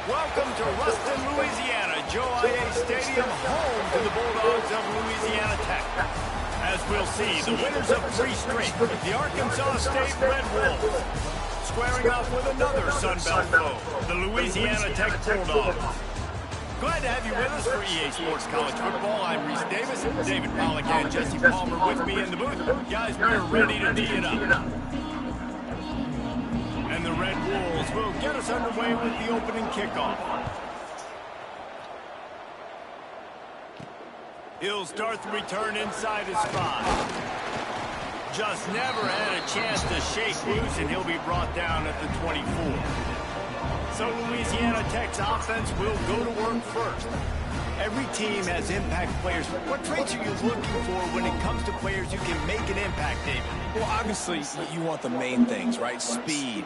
Welcome to Ruston, Louisiana, Joe IA Stadium, home to the Bulldogs of Louisiana Tech. As we'll see, the winners of 3 straight, the Arkansas State Red Wolves, squaring off with another Sun Belt foe, the Louisiana Tech Bulldogs. Glad to have you with us for EA Sports College Football. I'm Reese Davis, David Pollack and Jesse Palmer with me in the booth. Guys, we're ready to tee it up. And the Red Wolves will get us underway with the opening kickoff. He'll start the return inside his 5. Just never had a chance to shake loose, and he'll be brought down at the 24. So Louisiana Tech's offense will go to work first. Every team has impact players. What traits are you looking for when it comes to players who can make an impact, David? Well, obviously, you want the main things, right? Speed,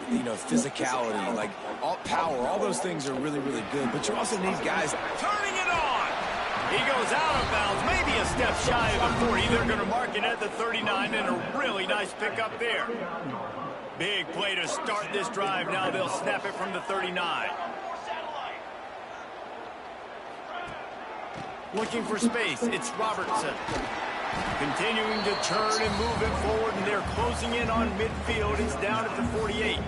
physicality, like all power. All those things are really, really good. But you also need guys turning it on. He goes out of bounds, maybe a step shy of the 40. They're going to mark it at the 39, and a really nice pickup there. Big play to start this drive. Now they'll snap it from the 39. Looking for space, it's Robertson. Continuing to turn and move it forward, and they're closing in on midfield. It's down at the 48.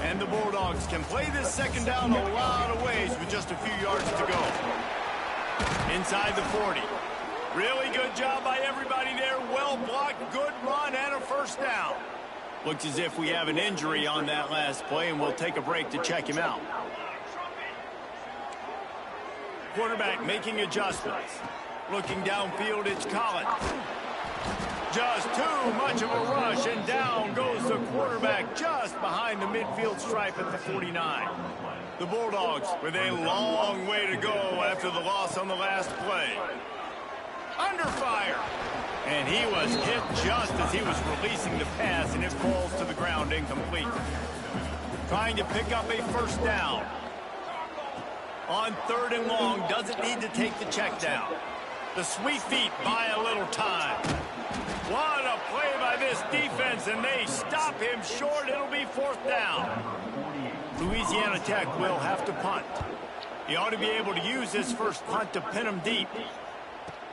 And the Bulldogs can play this second down a lot of ways with just a few yards to go. Inside the 40. Really good job by everybody there. Well blocked, good run, and a first down. Looks as if we have an injury on that last play, and we'll take a break to check him out. Quarterback making adjustments. Looking downfield, it's Collins. Just too much of a rush, and down goes the quarterback just behind the midfield stripe at the 49. The Bulldogs with a long way to go after the loss on the last play. Under fire. And he was hit just as he was releasing the pass, and it falls to the ground incomplete. Trying to pick up a first down. On 3rd and long, doesn't need to take the check down. The sweet feet buy a little time. What a play by this defense, and they stop him short. It'll be 4th down. Louisiana Tech will have to punt. He ought to be able to use this first punt to pin him deep.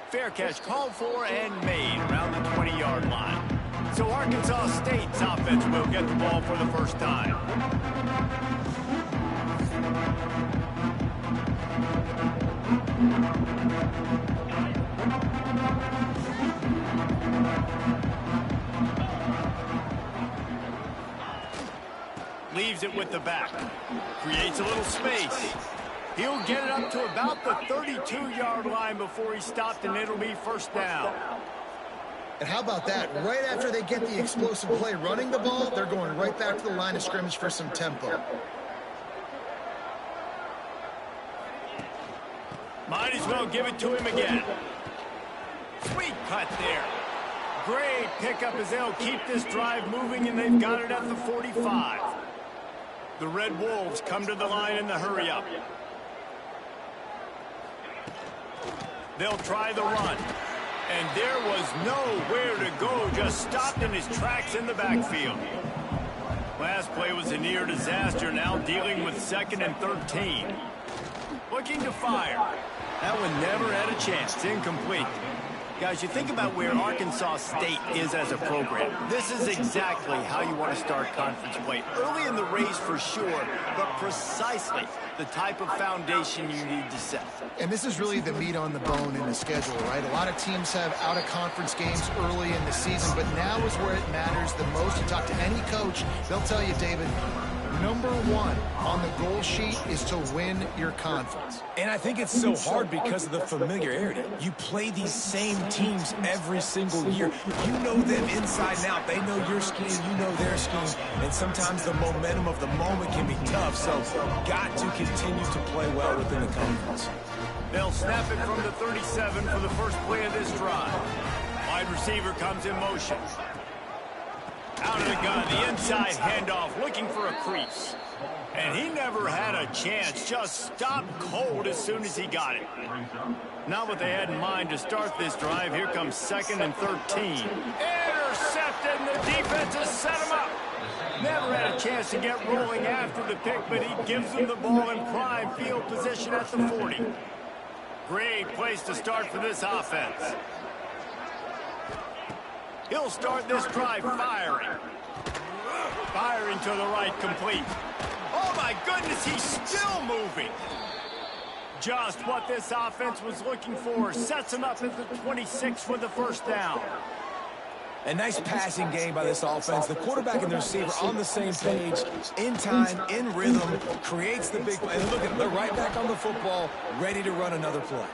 Fair catch called for and made around the 20-yard line. So Arkansas State's offense will get the ball for the first time. Leaves it with the back. Creates a little space. He'll get it up to about the 32-yard line before he stopped, and it'll be first down. And how about that? Right after they get the explosive play running the ball, they're going right back to the line of scrimmage for some tempo. Might as well give it to him again. Sweet cut there. Great pickup as they'll keep this drive moving, and they've got it at the 45. The Red Wolves come to the line in the hurry-up. They'll try the run. And there was nowhere to go, just stopped in his tracks in the backfield. Last play was a near disaster, now dealing with 2nd and 13. Looking to fire. That one never had a chance. Incomplete. Guys, you think about where Arkansas State is as a program. This is exactly how you want to start conference play. Early in the race for sure, but precisely the type of foundation you need to set. And this is really the meat on the bone in the schedule, right? A lot of teams have out-of-conference games early in the season, but now is where it matters the most. You talk to any coach, they'll tell you, David, number 1 on the goal sheet is to win your conference. And I think it's so hard because of the familiarity. You play these same teams every single year. You know them inside and out. They know your scheme, you know their scheme. And sometimes the momentum of the moment can be tough. So got to continue to play well within the conference. They'll snap it from the 37 for the first play of this drive. Wide receiver comes in motion. Out of the gun, the inside handoff, looking for a crease. And he never had a chance, just stopped cold as soon as he got it. Not what they had in mind to start this drive. Here comes 2nd and 13. Intercepted, and the defense has set him up. Never had a chance to get rolling after the pick, but he gives them the ball in prime field position at the 40. Great place to start for this offense. He'll start this drive firing. Firing to the right, complete. Oh, my goodness, he's still moving. Just what this offense was looking for. Sets him up at the 26 for the first down. A nice passing game by this offense. The quarterback and the receiver on the same page, in time, in rhythm, creates the big play. And look at them, they're right back on the football, ready to run another play.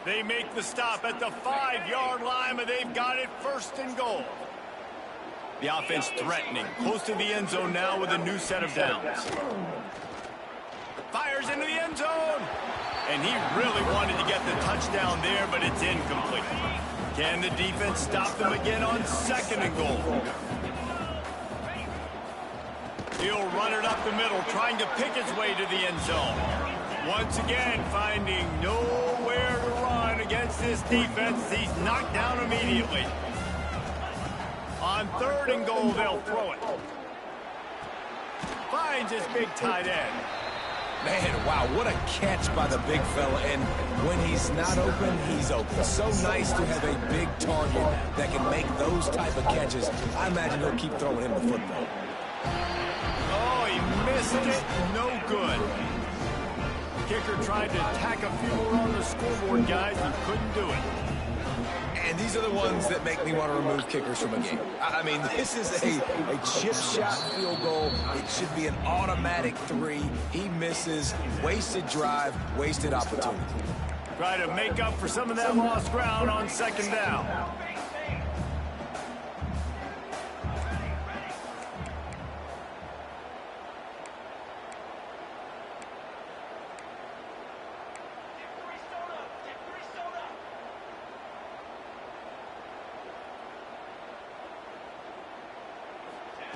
They make the stop at the 5-yard line, but they've got it first and goal. The offense threatening, close to the end zone now with a new set of downs. Fires into the end zone. And he really wanted to get the touchdown there, but it's incomplete. Can the defense stop them again on second and goal? He'll run it up the middle, trying to pick his way to the end zone. Once again, finding nowhere to run against this defense. He's knocked down immediately. On third and goal, they'll throw it. Finds his big tight end. Man, wow, what a catch by the big fella. And when he's not open, he's open. So nice to have a big target that can make those type of catches. I imagine he'll keep throwing him the football. Oh, he missed it. No good. Kicker tried to tack a few more on the scoreboard, guys, and couldn't do it. And these are the ones that make me want to remove kickers from a game. I mean, this is a chip shot field goal. It should be an automatic 3. He misses. Wasted drive, wasted opportunity. Try to make up for some of that lost ground on second down.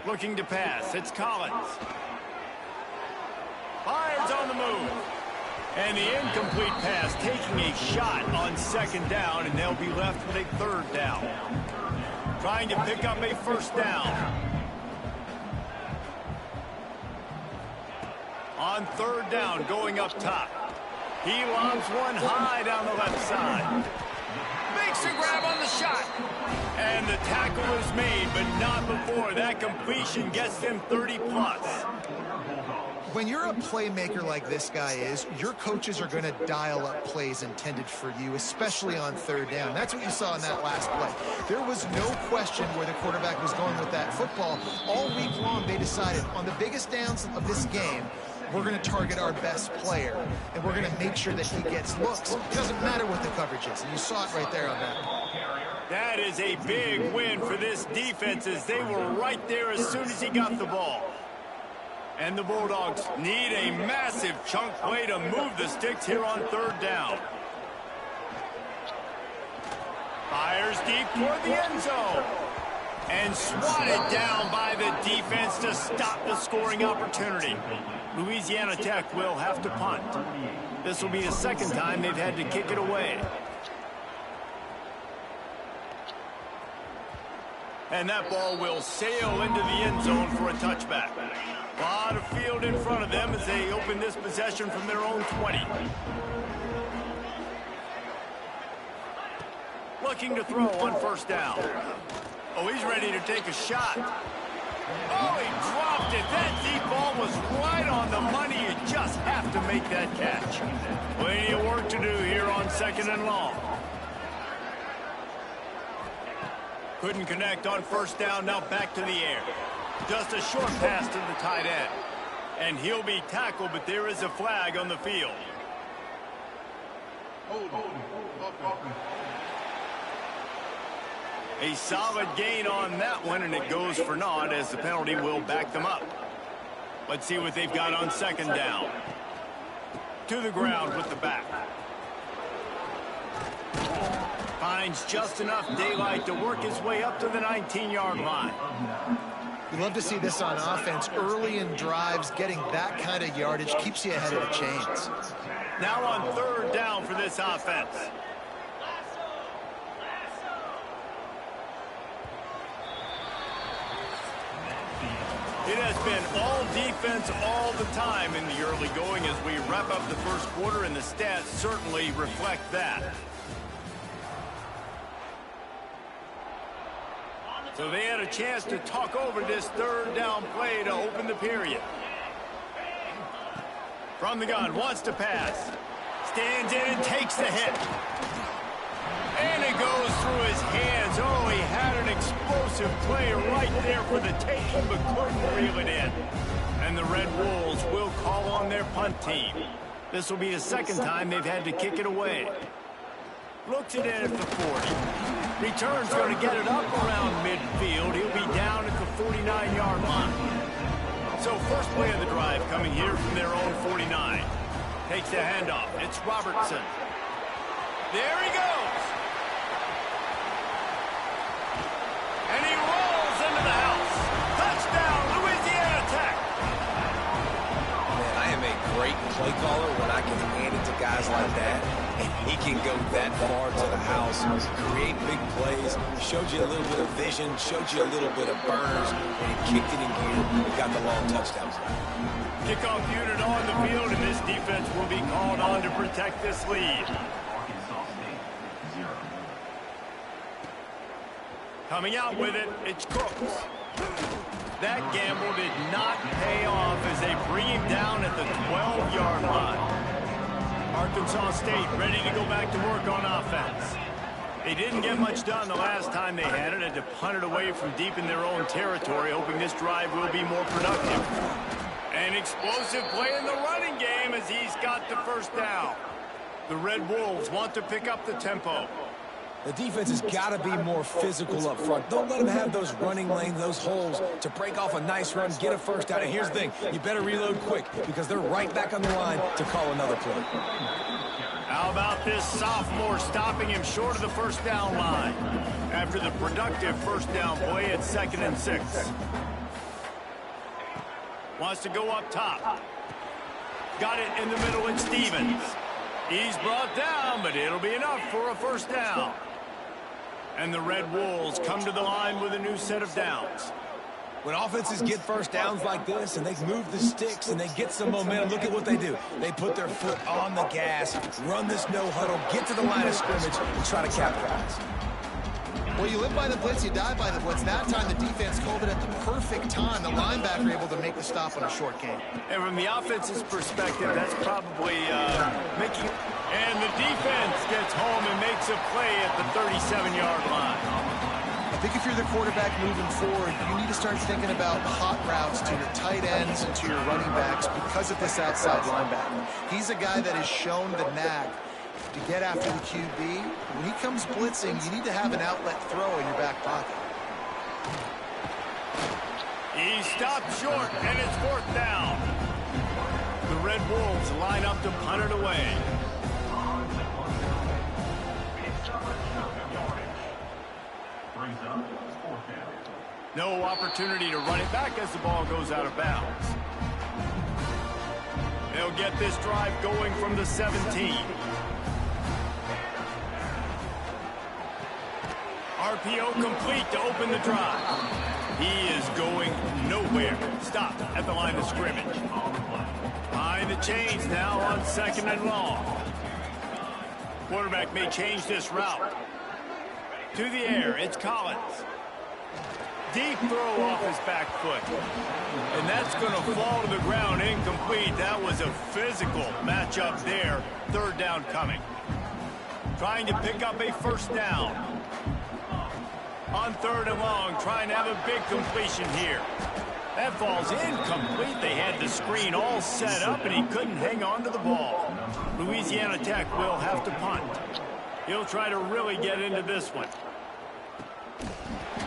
Looking to pass. It's Collins. Fires on the move. And the incomplete pass taking a shot on second down, and they'll be left with a third down. Trying to pick up a first down. On third down, going up top. He lobs one high down the left side. Makes a grab on the shot. And the tackle is made, but not before that completion gets them 30-plus. When you're a playmaker like this guy is, your coaches are going to dial up plays intended for you, especially on third down. That's what you saw in that last play. There was no question where the quarterback was going with that football. All week long, they decided on the biggest downs of this game, we're going to target our best player, and we're going to make sure that he gets looks. It doesn't matter what the coverage is, and you saw it right there on that. That is a big win for this defense, as they were right there as soon as he got the ball. And the Bulldogs need a massive chunk play to move the sticks here on third down. Fires deep toward the end zone. And swatted down by the defense to stop the scoring opportunity. Louisiana Tech will have to punt. This will be the second time they've had to kick it away. And that ball will sail into the end zone for a touchback. A lot of field in front of them as they open this possession from their own 20. Looking to throw on first down. Oh, he's ready to take a shot. Oh, he dropped it. That deep ball was right on the money. You just have to make that catch. Plenty of work to do here on second and long. Couldn't connect on first down. Now back to the air. Just a short pass to the tight end. And he'll be tackled, but there is a flag on the field. A solid gain on that one, and it goes for naught as the penalty will back them up. Let's see what they've got on second down. To the ground with the back. Finds just enough daylight to work his way up to the 19-yard line. We love to see this on offense. Early in drives, getting that kind of yardage keeps you ahead of the chains. Now on third down for this offense. It has been all defense all the time in the early going as we wrap up the first quarter, and the stats certainly reflect that. So they had a chance to talk over this third down play to open the period. From the gun, wants to pass. Stands in and takes the hit. And it goes through his hands. Oh, he had an explosive play right there for the taking, but couldn't reel it in. And the Red Wolves will call on their punt team. This will be the second time they've had to kick it away. Looks it in at the 40. Return's going to get it up around midfield. He'll be down at the 49-yard line. So first play of the drive coming here from their own 49. Takes the handoff. It's Robertson. There he goes. And he rolls into the house. Touchdown, Louisiana Tech. Man, I am a great play caller when I can hand it to guys like that. And he can go that far to the house, create big plays, showed you a little bit of vision, showed you a little bit of burners, and he kicked it in gear and got the long touchdowns. Kickoff unit on the field, and this defense will be called on to protect this lead. Coming out with it, it's Cooks. That gamble did not pay off as they bring him down at the 12-yard line. Arkansas State ready to go back to work on offense. They didn't get much done the last time they had it. Had to punt it away from deep in their own territory, hoping this drive will be more productive. An explosive play in the running game as he's got the first down. The Red Wolves want to pick up the tempo. The defense has got to be more physical up front. Don't let them have those running lanes, those holes to break off a nice run, get a first down. And here's the thing, you better reload quick because they're right back on the line to call another play. How about this sophomore stopping him short of the first down line after the productive first down play at 2nd and 6. Wants to go up top. Got it in the middle at Stevens. He's brought down, but it'll be enough for a first down. And the Red Wolves come to the line with a new set of downs. When offenses get first downs like this and they move the sticks and they get some momentum, look at what they do. They put their foot on the gas, run this no huddle, get to the line of scrimmage, and try to capitalize. Well, you live by the blitz, you die by the blitz. That time the defense called it at the perfect time. The linebacker able to make the stop on a short game. And from the offense's perspective, that's probably making... And the defense gets home and makes a play at the 37-yard line. I think if you're the quarterback moving forward, you need to start thinking about hot routes to your tight ends and to your running backs because of this outside linebacker. He's a guy that has shown the knack to get after the QB. When he comes blitzing, you need to have an outlet throw in your back pocket. He stopped short, and it's 4th down. The Red Wolves line up to punt it away. No opportunity to run it back as the ball goes out of bounds. They'll get this drive going from the 17. RPO complete to open the drive. He is going nowhere. Stop at the line of scrimmage. Behind the chains now on 2nd and long. Quarterback may change this route. To the air, it's Collins. Deep throw off his back foot. And that's going to fall to the ground incomplete. That was a physical matchup there. 3rd down coming. Trying to pick up a first down. On 3rd and long, trying to have a big completion here. That falls incomplete. They had the screen all set up, and he couldn't hang on to the ball. Louisiana Tech will have to punt. He'll try to really get into this one.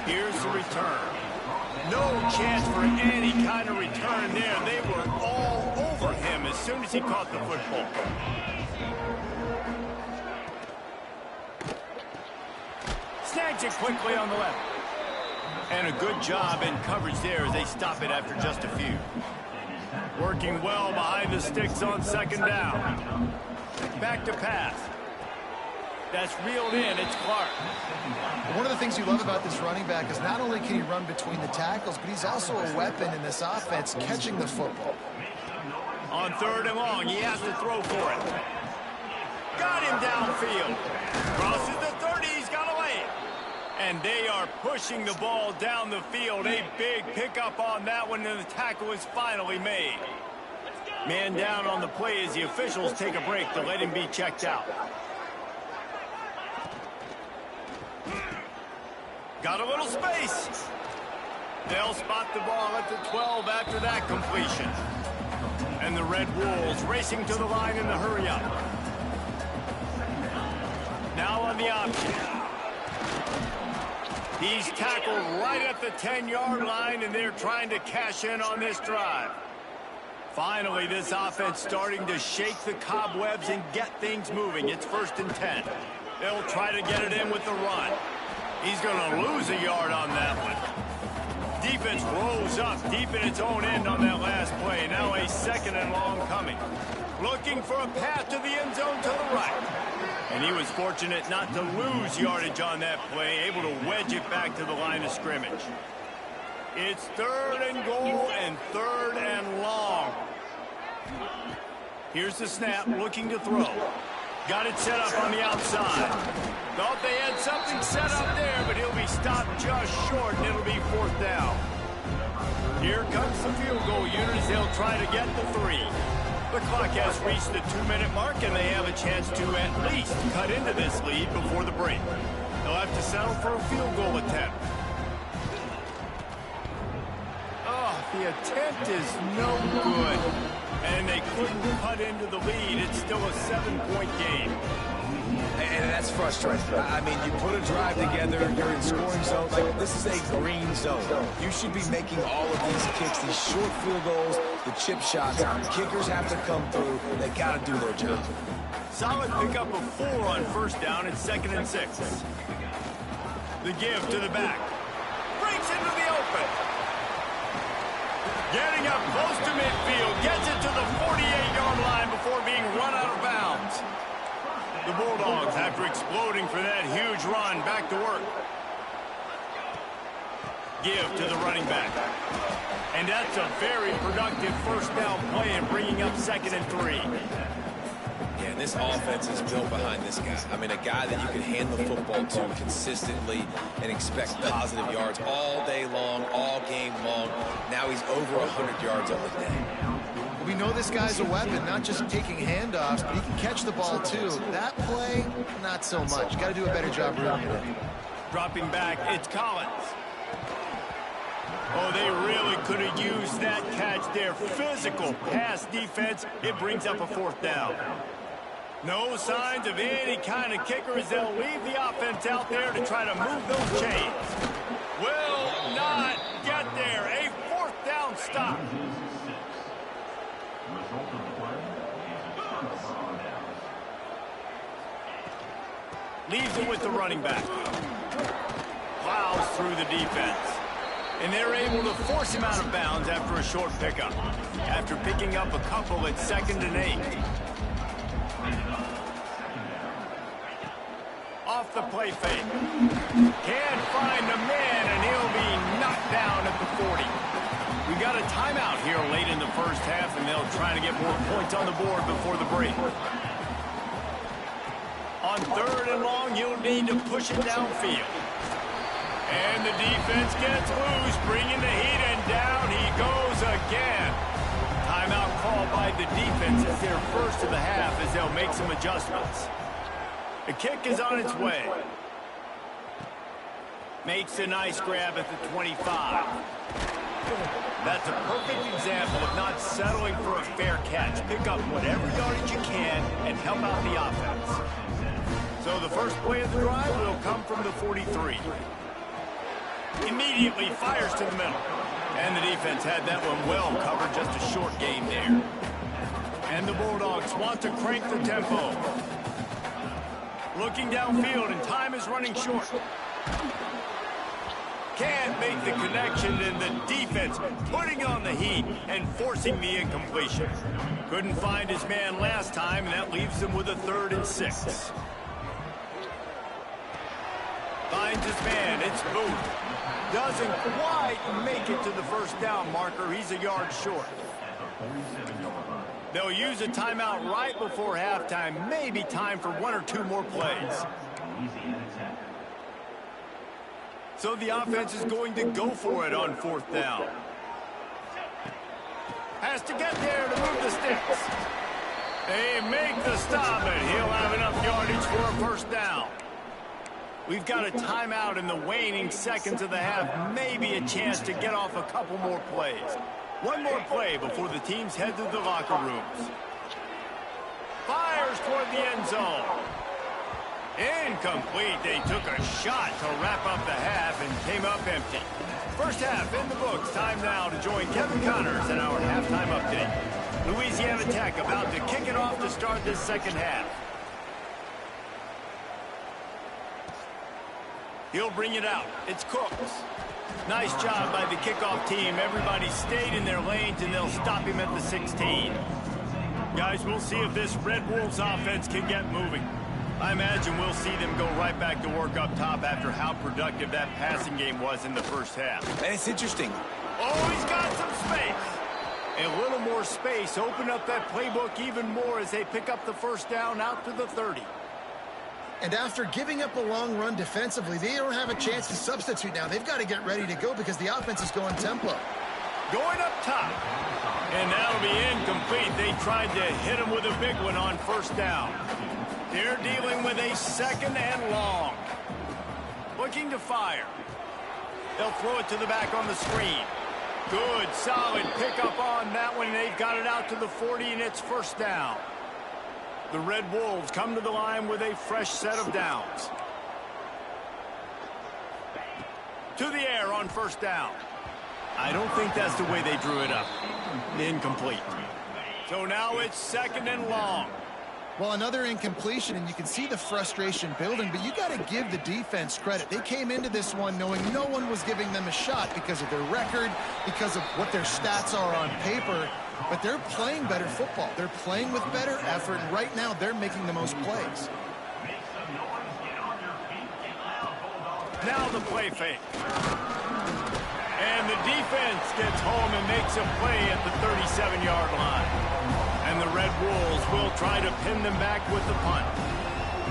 Here's the return. No chance for any kind of return there. They were all over him as soon as he caught the football. Snags it quickly on the left. And a good job in coverage there as they stop it after just a few. Working well behind the sticks on 2nd down. Back to pass. That's reeled in. It's Clark. One of the things you love about this running back is not only can he run between the tackles, but he's also a weapon in this offense catching the football. On 3rd and long, he has to throw for it. Got him downfield. Crosses the 30. He's got away. And they are pushing the ball down the field. A big pickup on that one, and the tackle is finally made. Man down on the play as the officials take a break to let him be checked out. Got a little space. They'll spot the ball at the 12 after that completion. And the Red Wolves racing to the line in the hurry up. Now on the option. He's tackled right at the 10-yard line, and they're trying to cash in on this drive. Finally, this offense starting to shake the cobwebs and get things moving. It's 1st and 10. They'll try to get it in with the run. He's going to lose a yard on that one. Defense rolls up deep in its own end on that last play. Now a 2nd and long coming. Looking for a path to the end zone to the right. And he was fortunate not to lose yardage on that play, able to wedge it back to the line of scrimmage. It's 3rd and goal and 3rd and long. Here's the snap, looking to throw. Got it set up on the outside. Thought they had something set up there, but he'll be stopped just short, and it'll be 4th down. Here comes the field goal unit as they'll try to get the 3. The clock has reached the 2-minute mark, and they have a chance to at least cut into this lead before the break. They'll have to settle for a field goal attempt. Oh, the attempt is no good. And they couldn't cut into the lead. It's still a 7-point game. And that's frustrating. I mean, you put a drive together, you're in scoring zone. Like, this is a green zone. You should be making all of these kicks, these short field goals, the chip shots. Kickers have to come through. They got to do their job. Solid pickup of 4 on 1st down and 2nd and 6. The give to the back. Breaks into the open. Getting up close to midfield. Gets it to the 48-yard line before being run out of bounds. The Bulldogs, after exploding for that huge run, back to work. Give to the running back. And that's a very productive 1st down play in bringing up 2nd and 3. Yeah, and this offense is built behind this guy. I mean, a guy that you can hand the football to consistently and expect positive yards all day long, all game long. Now he's over 100 yards on the day. We know this guy's a weapon, not just taking handoffs, but he can catch the ball too. That play, not so much. Got to do a better job reading it. Dropping back, it's Collins. Oh, they really could have used that catch there. Physical pass defense. It brings up a 4th down. No signs of any kind of kicker as they'll leave the offense out there to try to move those chains. Will not get there. A 4th down stop. Leaves it with the running back. Plows through the defense. And they're able to force him out of bounds after a short pickup. After picking up a couple at 2nd and 8. Off the play fake. Can't find the man, and he'll be knocked down at the 40. We got a timeout here late in the 1st half, and they'll try to get more points on the board before the break. On 3rd and long, you'll need to push it downfield. And the defense gets loose, bringing the heat, and down he goes again. Timeout called by the defense. It's their 1st of the half as they'll make some adjustments. The kick is on its way. Makes a nice grab at the 25. That's a perfect example of not settling for a fair catch. Pick up whatever yardage you can and help out the offense. So the first play of the drive will come from the 43. Immediately fires to the middle. And the defense had that one well covered, just a short game there. And the Bulldogs want to crank the tempo. Looking downfield, and time is running short. Can't make the connection, and the defense putting on the heat and forcing the incompletion. Couldn't find his man last time, and that leaves him with a 3rd and 6. Finds his man. It's Booth. Doesn't quite make it to the first down marker. He's a yard short. They'll use a timeout right before halftime. Maybe time for 1 or 2 more plays. So the offense is going to go for it on 4th down. Has to get there to move the sticks. They make the stop, and he'll have enough yardage for a first down. We've got a timeout in the waning seconds of the half. Maybe a chance to get off a couple more plays. 1 more play before the teams head to the locker rooms. Fires toward the end zone. Incomplete. They took a shot to wrap up the half and came up empty. First half in the books. Time now to join Kevin Connors in our halftime update. Louisiana Tech about to kick it off to start this second half. He'll bring it out. It's Cooks. Nice job by the kickoff team. Everybody stayed in their lanes, and they'll stop him at the 16. Guys, we'll see if this Red Wolves offense can get moving. I imagine we'll see them go right back to work up top after how productive that passing game was in the first half. And it's interesting. Oh, he's got some space. A little more space. Open up that playbook even more as they pick up the first down out to the 30. And after giving up a long run defensively, they don't have a chance to substitute now. They've got to get ready to go because the offense is going tempo. Going up top. And that'll be incomplete. They tried to hit him with a big one on first down. They're dealing with a 2nd and long. Looking to fire. They'll throw it to the back on the screen. Good, solid pickup on that one. They've got it out to the 40, and it's first down. The Red Wolves come to the line with a fresh set of downs. To the air on first down. I don't think that's the way they drew it up. Incomplete. So now it's 2nd and long. Well, another incompletion, and you can see the frustration building, but you got to give the defense credit. They came into this one knowing no one was giving them a shot because of their record, because of what their stats are on paper, but they're playing better football. They're playing with better effort, and right now they're making the most plays. Now the play fake. And the defense gets home and makes a play at the 37-yard line. And the Red Wolves will try to pin them back with the punt.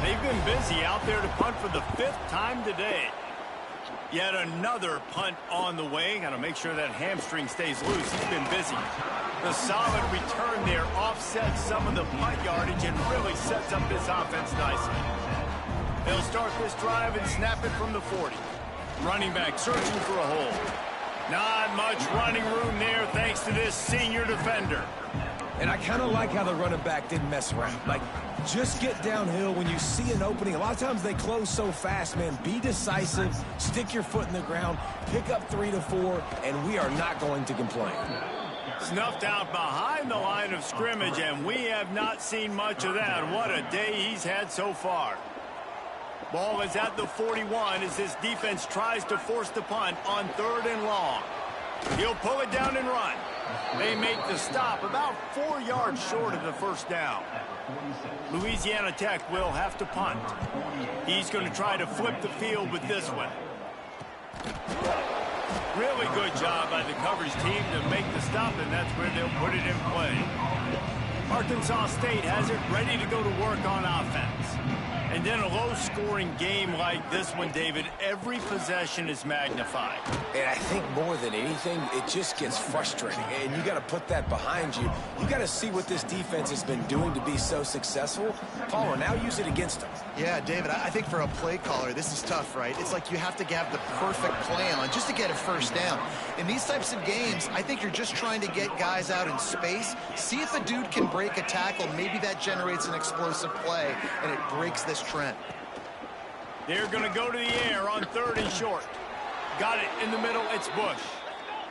They've been busy out there to punt for the 5th time today. Yet another punt on the way. Got to make sure that hamstring stays loose. He's been busy. The solid return there offsets some of the punt yardage and really sets up this offense nicely. They'll start this drive and snap it from the 40. Running back searching for a hole. Not much running room there thanks to this senior defender. And I kind of like how the running back didn't mess around. Like, just get downhill when you see an opening. A lot of times they close so fast, man. Be decisive, stick your foot in the ground, pick up 3 to 4, and we are not going to complain. Snuffed out behind the line of scrimmage, and we have not seen much of that. What a day he's had so far. Ball is at the 41 as this defense tries to force the punt on 3rd and long. He'll pull it down and run. They make the stop about 4 yards short of the first down. Louisiana Tech will have to punt. He's going to try to flip the field with this one. Really good job by the coverage team to make the stop, and that's where they'll put it in play. Arkansas State has it ready to go to work on offense. And in a low-scoring game like this one, David, every possession is magnified. And I think more than anything, it just gets frustrating. And you got to put that behind you. You got to see what this defense has been doing to be so successful. Paul, now use it against them. Yeah, David, I think for a play caller, this is tough, right? It's like you have to have the perfect play on just to get a first down. In these types of games, I think you're just trying to get guys out in space, see if a dude can break a tackle. Maybe that generates an explosive play, and it breaks this trend. They're going to go to the air on 3rd and short. Got it in the middle. It's Bush.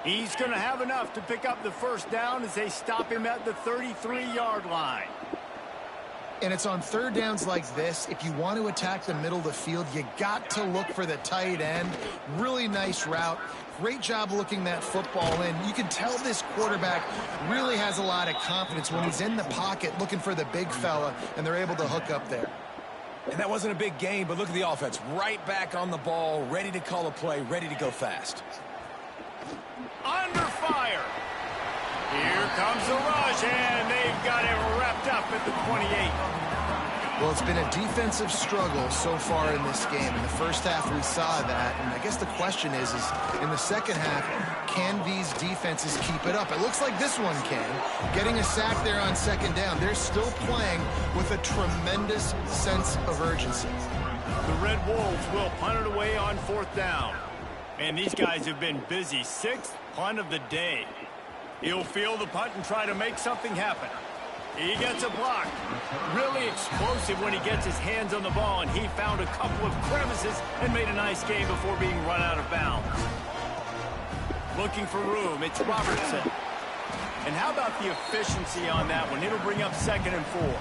He's going to have enough to pick up the first down as they stop him at the 33-yard line. And it's on 3rd downs like this. If you want to attack the middle of the field, you got to look for the tight end. Really nice route. Great job looking that football in. You can tell this quarterback really has a lot of confidence when he's in the pocket looking for the big fella, and they're able to hook up there. And that wasn't a big gain, but look at the offense. Right back on the ball, ready to call a play, ready to go fast. Under fire. Here comes the rush, and they've got it wrapped up at the 28. Well, it's been a defensive struggle so far in this game. In the first half, we saw that. And I guess the question is in the second half, can these defenses keep it up? It looks like this one can. Getting a sack there on second down. They're still playing with a tremendous sense of urgency. The Red Wolves will punt it away on fourth down. And these guys have been busy. Sixth punt of the day. He'll field the punt and try to make something happen. He gets a block. Really explosive when he gets his hands on the ball, and he found a couple of crevices and made a nice game before being run out of bounds. Looking for room, it's Robertson. And how about the efficiency on that one? It'll bring up 2nd and 4.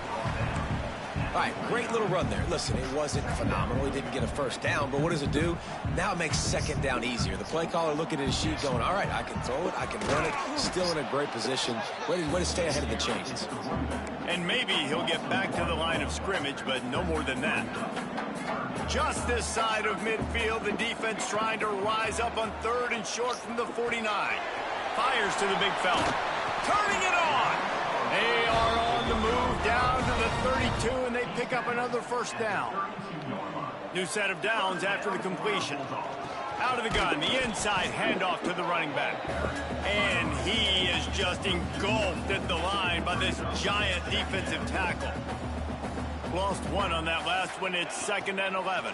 All right, great little run there. Listen, it wasn't phenomenal. He didn't get a first down, but what does it do? Now it makes second down easier. The play caller looking at his sheet going, all right, I can throw it, I can run it, still in a great position. Way to stay ahead of the chains. And maybe he'll get back to the line of scrimmage, but no more than that. Just this side of midfield, the defense trying to rise up on 3rd and short from the 49. Fires to the big fella. Turning it on! They are on the move down to the 32, and they pick up another first down. New set of downs after the completion. Out of the gun, the inside handoff to the running back. And he is just engulfed at the line by this giant defensive tackle. Lost one on that last one. It's 2nd and 11.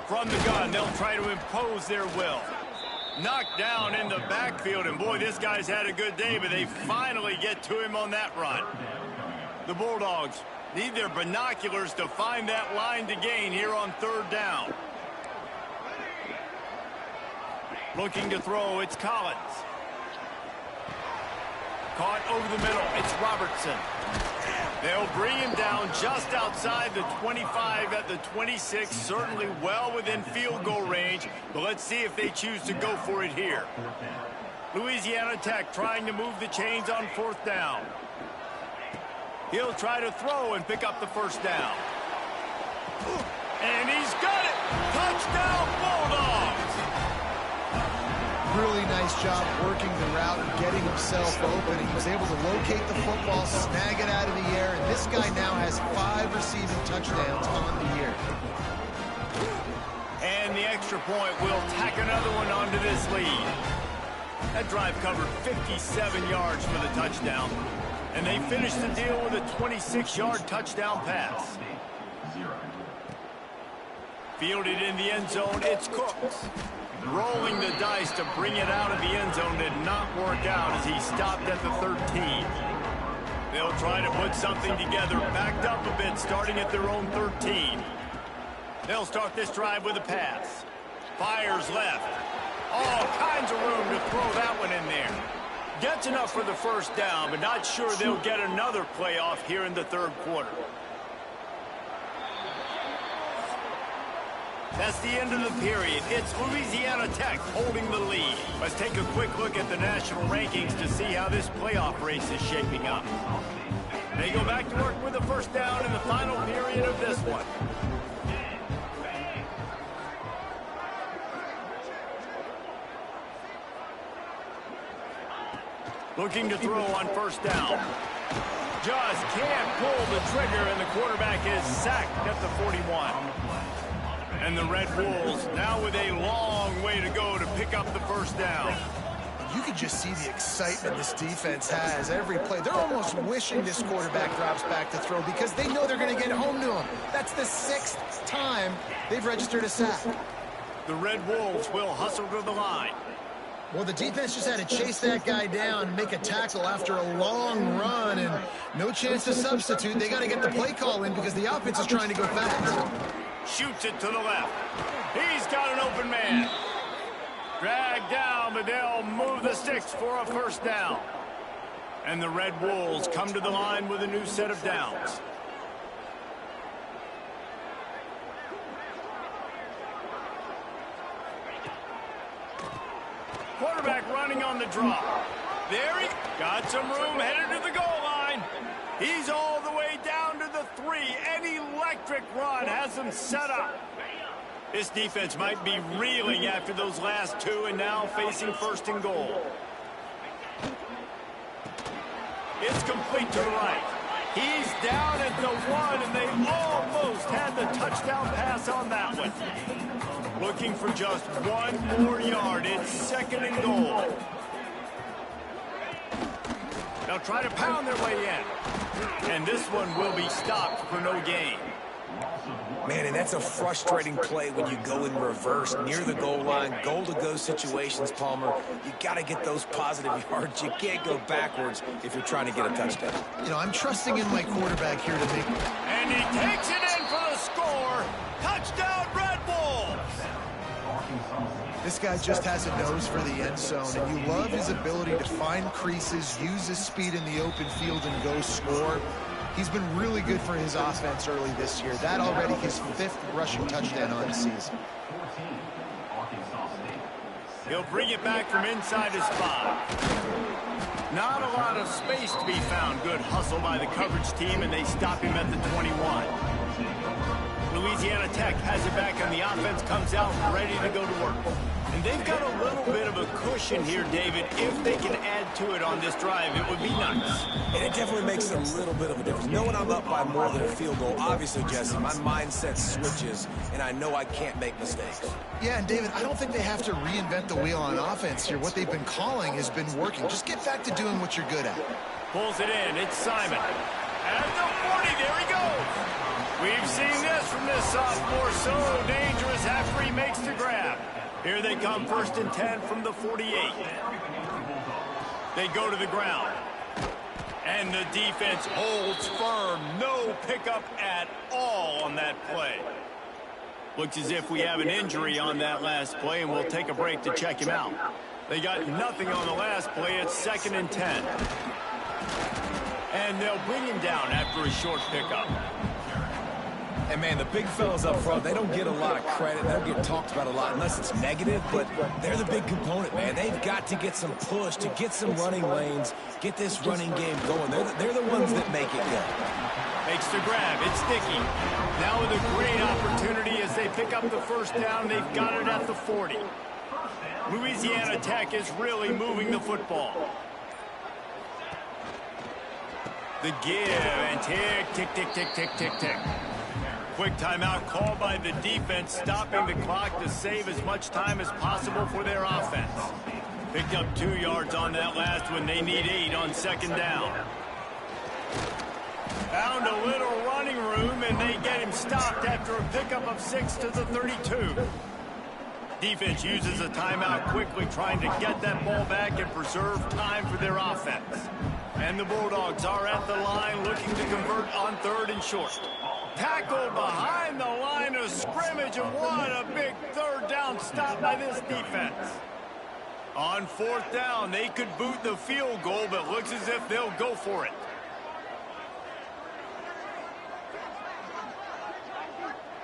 From the gun, they'll try to impose their will. Knocked down in the backfield, and boy, this guy's had a good day, but they finally get to him on that run. The Bulldogs need their binoculars to find that line to gain here on 3rd down. Looking to throw, it's Collins. Caught over the middle, it's Robertson. They'll bring him down just outside the 25 at the 26, certainly well within field goal range, but let's see if they choose to go for it here. Louisiana Tech trying to move the chains on 4th down. He'll try to throw and pick up the first down. And he's got it! Touchdown Bulldogs! Really nice job working the route and getting himself open. He was able to locate the football, snag it out of the air, and this guy now has 5 receiving touchdowns on the year. And the extra point will tack another one onto this lead. That drive covered 57 yards for the touchdown, and they finished the deal with a 26-yard touchdown pass. Fielded in the end zone, it's Cooks. Rolling the dice to bring it out of the end zone did not work out as he stopped at the 13. They'll try to put something together, backed up a bit, starting at their own 13. They'll start this drive with a pass. Fires left. All kinds of room to throw that one in there. Gets enough for the first down, but not sure they'll get another playoff here in the 3rd quarter. That's the end of the period. It's Louisiana Tech holding the lead. Let's take a quick look at the national rankings to see how this playoff race is shaping up. They go back to work with a first down in the final period of this one. Looking to throw on first down. Just can't pull the trigger, and the quarterback is sacked at the 41. And the Red Wolves now with a long way to go to pick up the first down. You can just see the excitement this defense has every play. They're almost wishing this quarterback drops back to throw because they know they're going to get home to him. That's the 6th time they've registered a sack. The Red Wolves will hustle to the line. Well, the defense just had to chase that guy down and make a tackle after a long run, and no chance to substitute. They got to get the play call in because the offense is trying to go fast. Shoots it to the left. He's got an open man. Dragged down, but they'll move the sticks for a first down. And the Red Wolves come to the line with a new set of downs. Quarterback running on the draw. There he got some room, headed to the goal line. He's all the way down to the 3. An electric run has them set up. This defense might be reeling after those last two and now facing 1st and goal. It's complete to the right. He's down at the 1, and they almost had the touchdown pass on that one. Looking for just 1 more yard. It's 2nd and goal. They'll try to pound their way in. And this one will be stopped for no gain. Man, and that's a frustrating play when you go in reverse near the goal line, goal-to-go situations, Palmer. You got to get those positive yards. You can't go backwards if you're trying to get a touchdown. You know, I'm trusting in my quarterback here to make... And he takes it in for the score. Touchdown, Red Bulls! This guy just has a nose for the end zone, and you love his ability to find creases, use his speed in the open field, and go score. He's been really good for his offense early this year. That already his 5th rushing touchdown on the season. He'll bring it back from inside his 5. Not a lot of space to be found. Good hustle by the coverage team, and they stop him at the 21. Louisiana Tech has it back, and the offense comes out ready to go to work. And they've got a little bit of a cushion here, David. If they can add to it on this drive, it would be nice. And it definitely makes a little bit of a difference. Knowing I'm up by more than a field goal, obviously, Jesse, my mindset switches, and I know I can't make mistakes. Yeah, and David, I don't think they have to reinvent the wheel on offense here. What they've been calling has been working. Just get back to doing what you're good at. Pulls it in. It's Simon. At the 40, there he goes. We've seen this from this sophomore. So dangerous after he makes the grab. Here they come, 1st and 10 from the 48. They go to the ground. And the defense holds firm. No pickup at all on that play. Looks as if we have an injury on that last play, and we'll take a break to check him out. They got nothing on the last play. It's 2nd and 10. And they'll bring him down after a short pickup. And, man, the big fellas up front, they don't get a lot of credit. They don't get talked about a lot unless it's negative, but they're the big component, man. They've got to get some push, to get some running lanes, get this running game going. They're the ones that make it go. Makes the grab. It's Dickey. Now with a great opportunity as they pick up the 1st down. They've got it at the 40. Louisiana Tech is really moving the football. The give and tick, tick, tick, tick, tick, tick, tick. Quick timeout called by the defense, stopping the clock to save as much time as possible for their offense. Picked up 2 yards on that last one. They need 8 on 2nd down. Found a little running room, and they get him stopped after a pickup of 6 to the 32. Defense uses a timeout quickly, trying to get that ball back and preserve time for their offense. And the Bulldogs are at the line looking to convert on 3rd and short. Tackled behind the line of scrimmage, and what a big 3rd down stop by this defense. On 4th down, they could boot the field goal, but looks as if they'll go for it.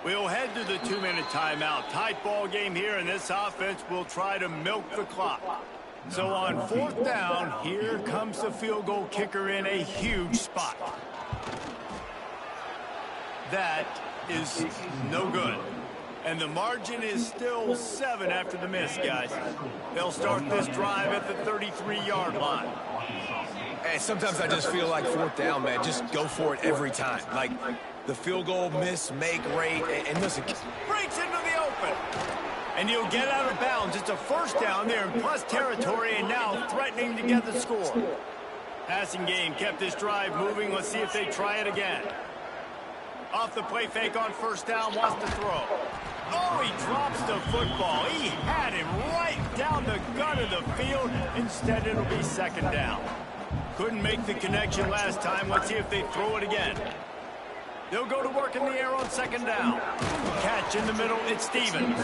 We'll head to the 2-minute timeout. Tight ball game here, and this offense will try to milk the clock. So on 4th down, here comes the field goal kicker in a huge spot. That is no good. And the margin is still 7 after the miss, guys. They'll start this drive at the 33-yard line. Hey, sometimes I just feel like 4th down, man. Just go for it every time. Like the field goal miss, make rate, and listen. Breaks into the open. And he'll get out of bounds. It's a 1st down there in plus territory, and now threatening to get the score. Passing game kept this drive moving. Let's see if they try it again. Off the play fake on 1st down, wants to throw. Oh, he drops the football. He had him right down the gut of the field. Instead, it'll be 2nd down. Couldn't make the connection last time. Let's see if they throw it again. They'll go to work in the air on 2nd down. Catch in the middle, it's Stevens.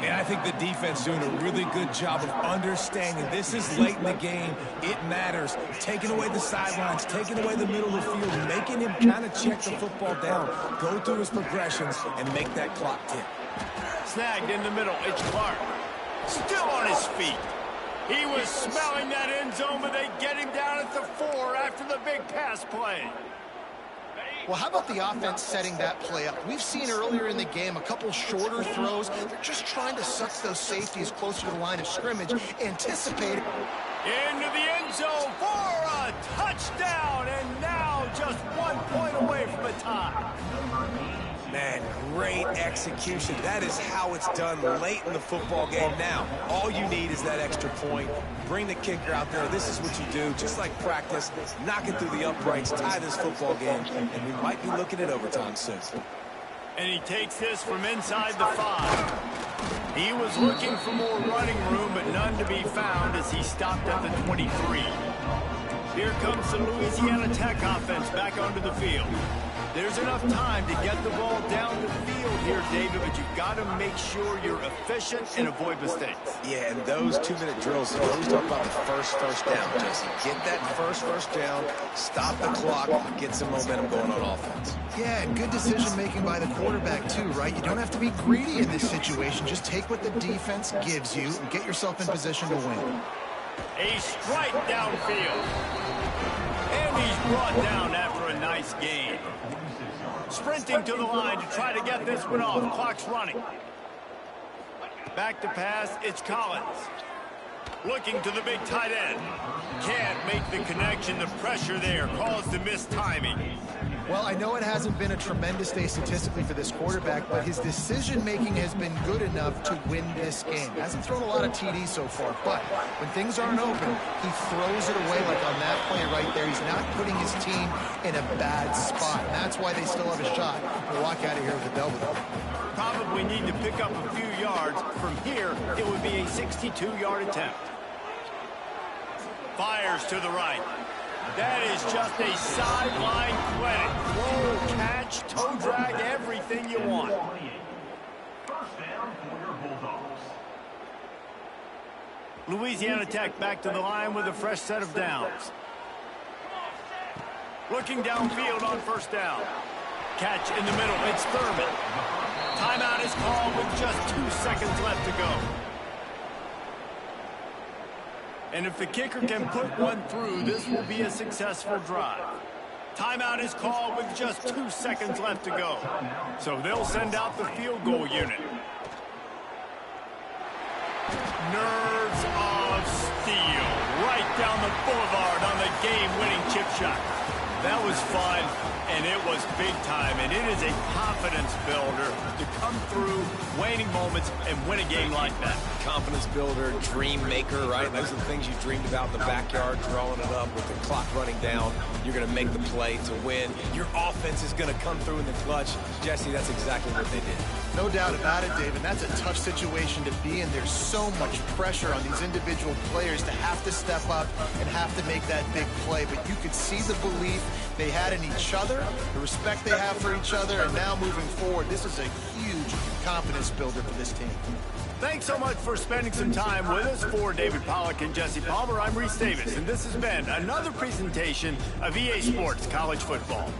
And I think the defense doing a really good job of understanding this is late in the game. It matters. Taking away the sidelines, taking away the middle of the field, making him kind of check the football down, go through his progressions, and make that clock tick. Snagged in the middle. It's Clark. Still on his feet. He was smelling that end zone, but they get him down at the 4 after the big pass play. Well, how about the offense setting that play up? We've seen earlier in the game a couple shorter throws. They're just trying to suck those safeties closer to the line of scrimmage, anticipate. Into the end zone for a touchdown, and now just 1 point away from a tie. Man, great execution. That is how it's done late in the football game. Now, all you need is that extra point. Bring the kicker out there. This is what you do, just like practice. Knock it through the uprights, tie this football game, and we might be looking at overtime soon. And he takes this from inside the 5. He was looking for more running room, but none to be found as he stopped at the 23. Here comes the Louisiana Tech offense back onto the field. There's enough time to get the ball down the field here, David, but you've got to make sure you're efficient and avoid mistakes. Yeah, and those 2-minute drills, you always talk about the first down, Jesse. Get that first down, stop the clock, get some momentum going on offense. Yeah, and good decision-making by the quarterback, too, right? You don't have to be greedy in this situation. Just take what the defense gives you and get yourself in position to win. A strike downfield. And he's brought down after a nice gain. Sprinting to the line to try to get this one off. Clock's running. Back to pass, it's Collins. Looking to the big tight end. Can't make the connection. The pressure there caused the missed timing. Well, I know it hasn't been a tremendous day statistically for this quarterback, but his decision-making has been good enough to win this game. Hasn't thrown a lot of TDs so far, but when things aren't open, he throws it away like on that play right there. He's not putting his team in a bad spot, and that's why they still have a shot to walk out of here with a W. Probably need to pick up a few yards. From here, it would be a 62-yard attempt. Fires to the right. That is just a sideline credit. Throw, catch, toe drag, everything you want. Louisiana Tech back to the line with a fresh set of downs. Looking downfield on first down. Catch in the middle. It's Thurman. Timeout is called with just 2 seconds left to go. And if the kicker can put one through, this will be a successful drive. Timeout is called with just 2 seconds left to go. So they'll send out the field goal unit. Nerves of steel. Right down the boulevard on the game-winning chip shot. That was fun, and it was big time, and it is a confidence builder to come through waning moments and win a game like that. Confidence builder, dream maker, right? Those are the things you dreamed about in the backyard, drawing it up with the clock running down. You're going to make the play to win. Your offense is going to come through in the clutch. Jesse, that's exactly what they did. No doubt about it, David. That's a tough situation to be in. There's so much pressure on these individual players to have to step up and have to make that big play. But you could see the belief they had in each other, the respect they have for each other, and now moving forward, this is a huge confidence builder for this team. Thanks so much for spending some time with us. For David Pollack and Jesse Palmer, I'm Reese Davis, and this has been another presentation of EA Sports College Football.